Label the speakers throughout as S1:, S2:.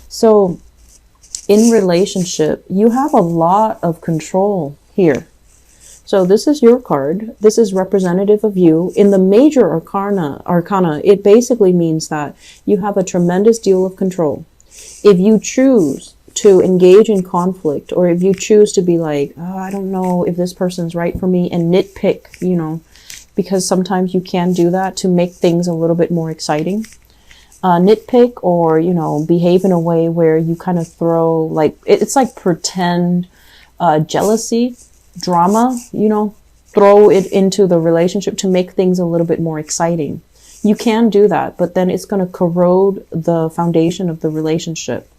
S1: So in relationship, you have a lot of control here. So this is your card. This is representative of you. In the major arcana, it basically means that you have a tremendous deal of control. If you choose to engage in conflict, or if you choose to be like, oh, I don't know if this person's right for me, and nitpick, because sometimes you can do that to make things a little bit more exciting. Nitpick, or, behave in a way where you kind of throw, like, it's like pretend jealousy, drama, throw it into the relationship to make things a little bit more exciting. You can do that, but then it's going to corrode the foundation of the relationship.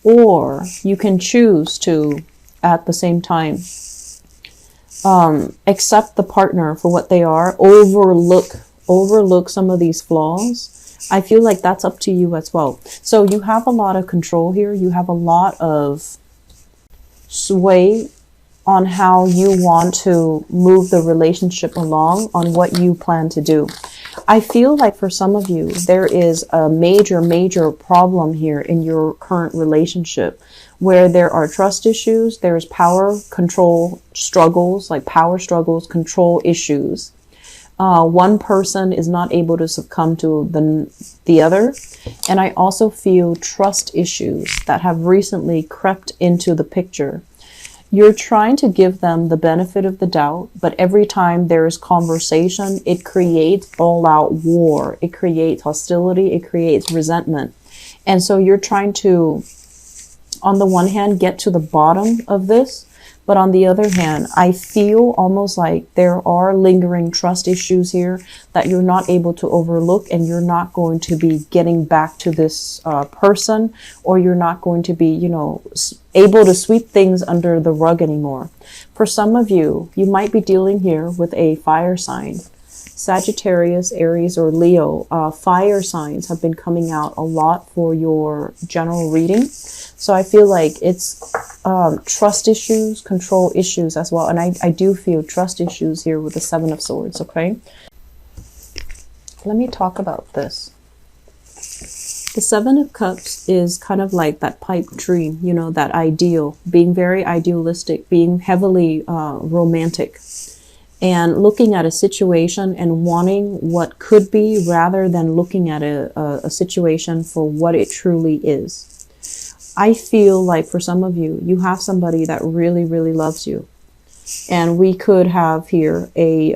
S1: Or you can choose to, at the same time, accept the partner for what they are, overlook some of these flaws. I feel like that's up to you as well. So you have a lot of control here. You have a lot of sway on how you want to move the relationship along, on what you plan to do. I feel like for some of you, there is a major problem here in your current relationship, where there are trust issues, there's power control struggles, like power struggles, control issues. One person is not able to succumb to the other. And I also feel trust issues that have recently crept into the picture. You're trying to give them the benefit of the doubt, but every time there is conversation, it creates all-out war. It creates hostility. It creates resentment. And so you're trying to, on the one hand, get to the bottom of this. But on the other hand, I feel almost like there are lingering trust issues here that you're not able to overlook, and you're not going to be getting back to this person, or you're not going to be, able to sweep things under the rug anymore. For some of you, you might be dealing here with a fire sign. Sagittarius, Aries, or Leo. Fire signs have been coming out a lot for your general reading. So I feel like it's trust issues, control issues as well. And I do feel trust issues here with the Seven of Swords, okay? Let me talk about this. The Seven of Cups is kind of like that pipe dream, that ideal, being very idealistic, being heavily romantic, and looking at a situation and wanting what could be, rather than looking at a situation for what it truly is. I feel like for some of you, you have somebody that really, really loves you. And we could have here a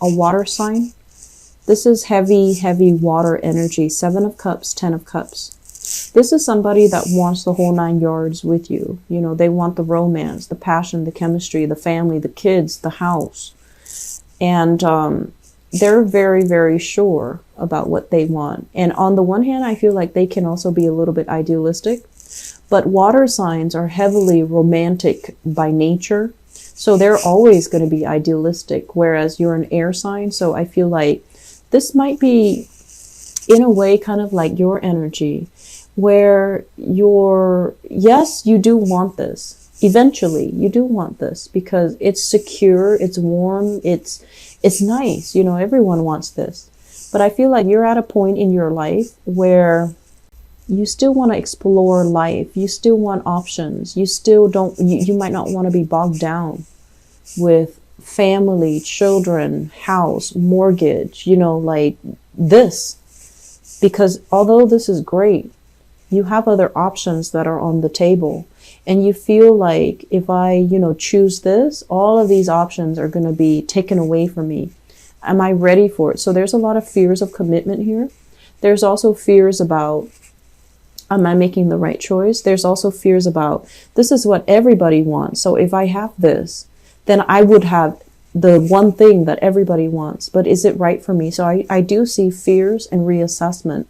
S1: water sign. This is heavy, heavy water energy. 7 of Cups, 10 of Cups. This is somebody that wants the whole 9 yards with you. They want the romance, the passion, the chemistry, the family, the kids, the house. And they're very, very sure about what they want. And on the one hand, I feel like they can also be a little bit idealistic. But water signs are heavily romantic by nature. So they're always going to be idealistic, whereas you're an air sign. So I feel like this might be, in a way, kind of like your energy, where yes, you do want this. Eventually, you do want this because it's secure, it's warm, it's nice. Everyone wants this. But I feel like you're at a point in your life where you still want to explore life. You still want options. You still don't, you might not want to be bogged down with family, children, house, mortgage, like this. Because although this is great, you have other options that are on the table. And you feel like if I, choose this, all of these options are going to be taken away from me. Am I ready for it? So there's a lot of fears of commitment here. There's also fears about, am I making the right choice? There's also fears about, this is what everybody wants. So if I have this, then I would have the one thing that everybody wants. But is it right for me? So I do see fears and reassessment.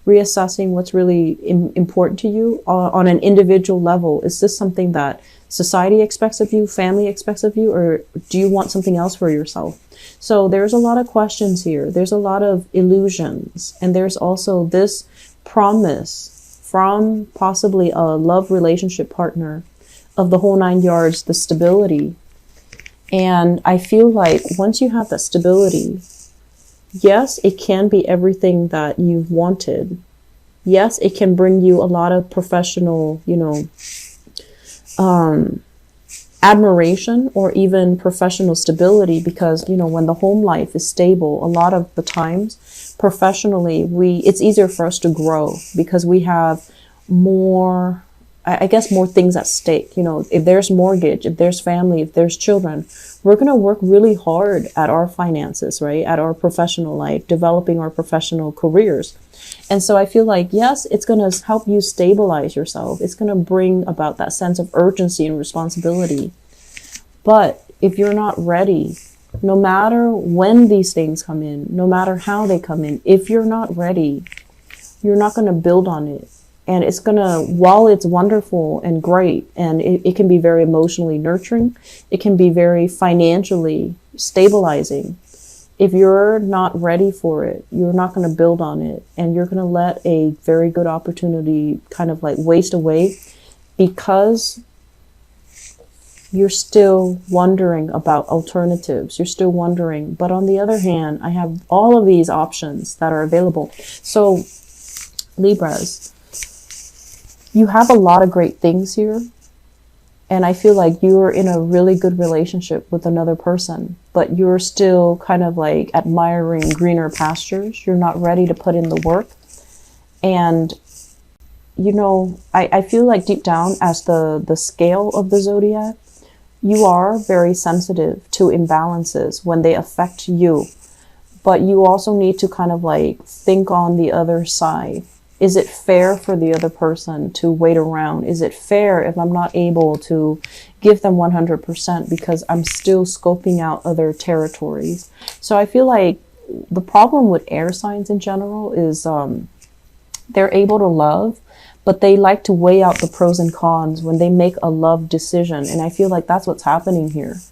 S1: Reassessing what's really important to you on an individual level. Is this something that society expects of you, family expects of you, or do you want something else for yourself? So there's a lot of questions here. There's a lot of illusions. And there's also this promise from possibly a love relationship partner of the whole 9 yards, the stability. And I feel like once you have that stability, yes, it can be everything that you've wanted, Yes, it can bring you a lot of professional, admiration or even professional stability, because when the home life is stable, a lot of the times professionally it's easier for us to grow because we have more, I guess, more things at stake. If there's mortgage, if there's family, if there's children, we're going to work really hard at our finances, right? At our professional life, developing our professional careers. And so I feel like, yes, it's going to help you stabilize yourself. It's going to bring about that sense of urgency and responsibility. But if you're not ready, no matter when these things come in, no matter how they come in, if you're not ready, you're not going to build on it. And it's going to, while it's wonderful and great, and it can be very emotionally nurturing, it can be very financially stabilizing. If you're not ready for it, you're not going to build on it, and you're going to let a very good opportunity kind of like waste away because you're still wondering about alternatives. You're still wondering. But on the other hand, I have all of these options that are available. So Libras, you have a lot of great things here. And I feel like you're in a really good relationship with another person, but you're still kind of like admiring greener pastures. You're not ready to put in the work. And, I feel like deep down, as the scale of the zodiac, you are very sensitive to imbalances when they affect you. But you also need to kind of like think on the other side. Is it fair for the other person to wait around? Is it fair if I'm not able to give them 100% because I'm still scoping out other territories? So I feel like the problem with air signs in general is they're able to love, but they like to weigh out the pros and cons when they make a love decision. And I feel like that's what's happening here.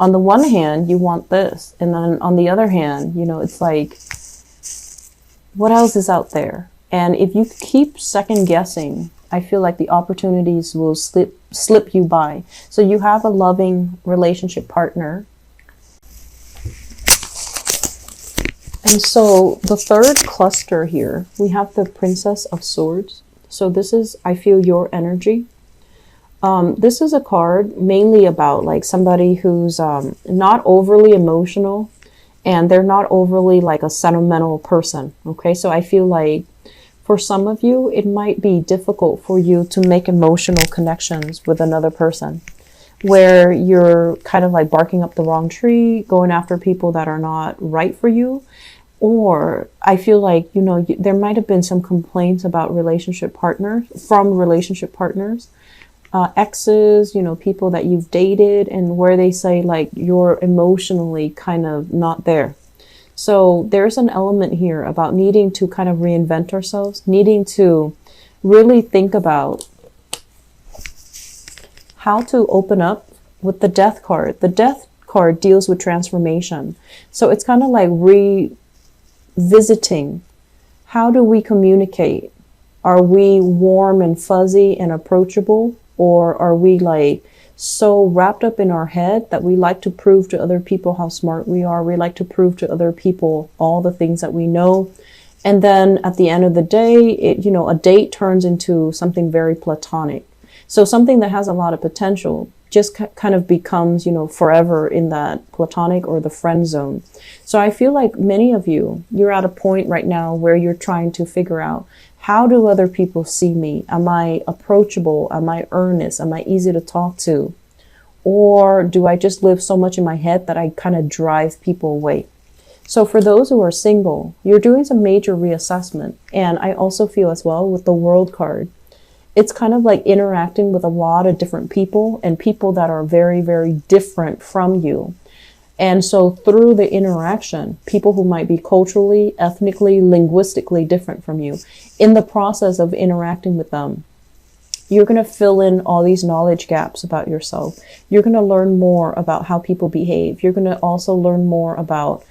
S1: On the one hand, you want this. And then on the other hand, it's like, what else is out there? And if you keep second guessing, I feel like the opportunities will slip you by. So you have a loving relationship partner. And so the third cluster here, we have the Princess of Swords. So this is, I feel, your energy. This is a card mainly about like somebody who's not overly emotional, and they're not overly like a sentimental person. Okay, so I feel like for some of you, it might be difficult for you to make emotional connections with another person, where you're kind of like barking up the wrong tree, going after people that are not right for you. Or I feel like, there might have been some complaints about relationship partners, exes, people that you've dated, and where they say like you're emotionally kind of not there. So there's an element here about needing to kind of reinvent ourselves, needing to really think about how to open up with the Death card. The Death card deals with transformation. So it's kind of like revisiting. How do we communicate? Are we warm and fuzzy and approachable? Or are we like so wrapped up in our head that we like to prove to other people how smart we are? We like to prove to other people all the things that we know. And then at the end of the day, a date turns into something very platonic. So something that has a lot of potential just kind of becomes, forever in that platonic or the friend zone. So I feel like many of you're at a point right now where you're trying to figure out, how do other people see me? Am I approachable? Am I earnest? Am I easy to talk to? Or do I just live so much in my head that I kind of drive people away? So for those who are single, you're doing some major reassessment. And I also feel as well with the World card, it's kind of like interacting with a lot of different people, and people that are very, very different from you. And so through the interaction, people who might be culturally, ethnically, linguistically different from you, in the process of interacting with them, you're going to fill in all these knowledge gaps about yourself. You're going to learn more about how people behave. You're going to also learn more about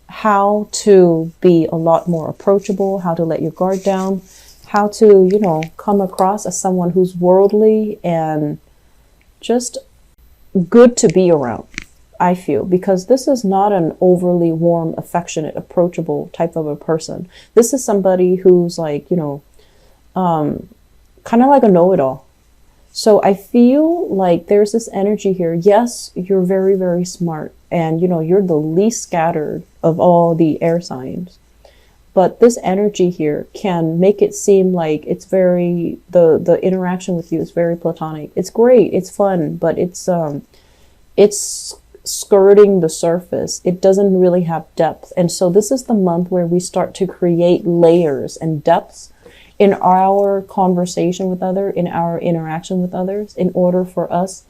S1: how to be a lot more approachable, how to let your guard down, how to, come across as someone who's worldly and just good to be around. I feel, because this is not an overly warm, affectionate, approachable type of a person. This is somebody who's like, kind of like a know-it-all. So I feel like there's this energy here. Yes, you're very, very smart. And, you know, you're the least scattered of all the air signs. But this energy here can make it seem like it's very, the interaction with you is very platonic. It's great. It's fun, but it's skirting the surface. It doesn't really have depth. And so this is the month where we start to create layers and depths in our conversation with others, in our interaction with others, in order for us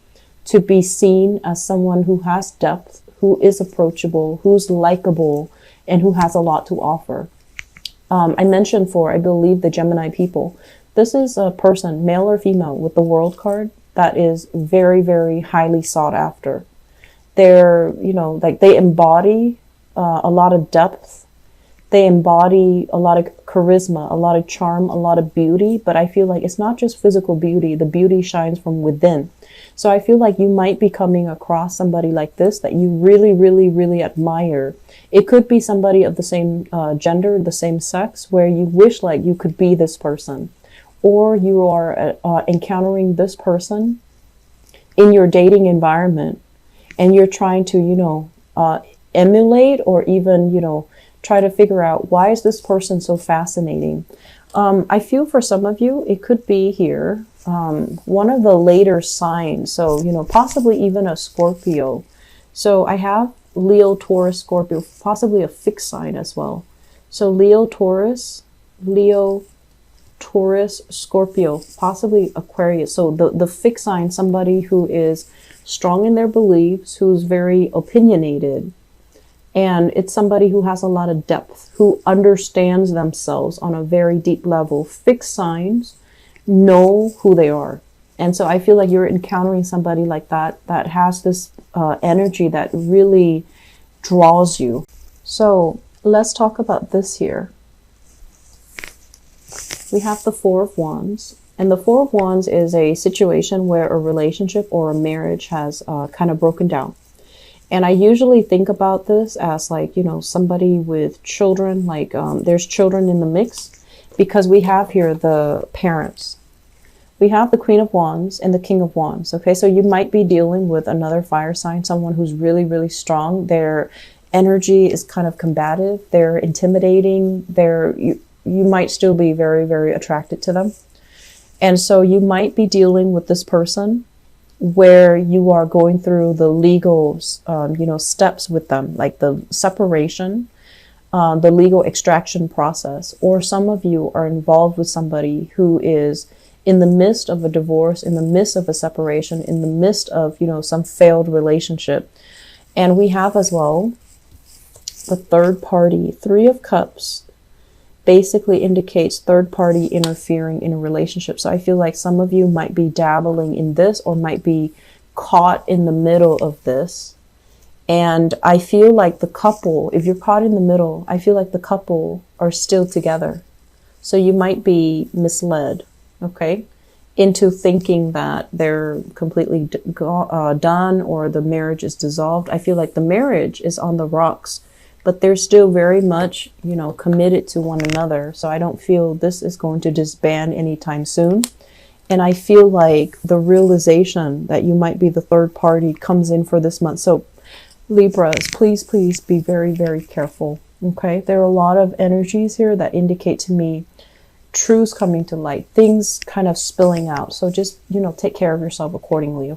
S1: to be seen as someone who has depth, who is approachable, who's likable, and who has a lot to offer. I mentioned for, I believe, the Gemini people, this is a person, male or female, with the World card that is very, very highly sought after. They're, you know, like they embody a lot of depth. They embody a lot of charisma, a lot of charm, a lot of beauty. But I feel like it's not just physical beauty. The beauty shines from within. So I feel like you might be coming across somebody like this that you really, really, really admire. It could be somebody of the same gender, the same sex, where you wish like you could be this person. Or you are encountering this person in your dating environment. And you're trying to, you know, emulate or even, you know, try to figure out, why is this person so fascinating? I feel for some of you, it could be here, one of the later signs. So, you know, possibly even a Scorpio. So I have Leo, Taurus, Scorpio, possibly a fixed sign as well. So Leo, Taurus, Scorpio, possibly Aquarius. So the fixed sign, somebody who is strong in their beliefs, who's very opinionated. And it's somebody who has a lot of depth, who understands themselves on a very deep level. Fixed signs know who they are. And so I feel like you're encountering somebody like that, that has this energy that really draws you. So let's talk about this here. We have the Four of Wands. And the Four of Wands is a situation where a relationship or a marriage has kind of broken down. And I usually think about this as like, you know, somebody with children, like there's children in the mix, because we have here the parents. We have the Queen of Wands and the King of Wands. Okay, so you might be dealing with another fire sign, someone who's really, really strong. Their energy is kind of combative. They're intimidating. You might still be very, very attracted to them. And so you might be dealing with this person where you are going through the legal, you know, steps with them, like the separation, the legal extraction process. Or some of you are involved with somebody who is in the midst of a divorce, in the midst of a separation, in the midst of, you know, some failed relationship. And we have as well the third party. Three of Cups basically indicates third party interfering in a relationship. So I feel like some of you might be dabbling in this or might be caught in the middle of this. And I feel like the couple, if you're caught in the middle, I feel like the couple are still together. So you might be misled, okay, into thinking that they're completely done or the marriage is dissolved. I feel like the marriage is on the rocks, but they're still very much, you know, committed to one another. So I don't feel this is going to disband anytime soon. And I feel like the realization that you might be the third party comes in for this month. So Libras, please, please be very, very careful. Okay. There are a lot of energies here that indicate to me truths coming to light, things kind of spilling out. So just, you know, take care of yourself accordingly.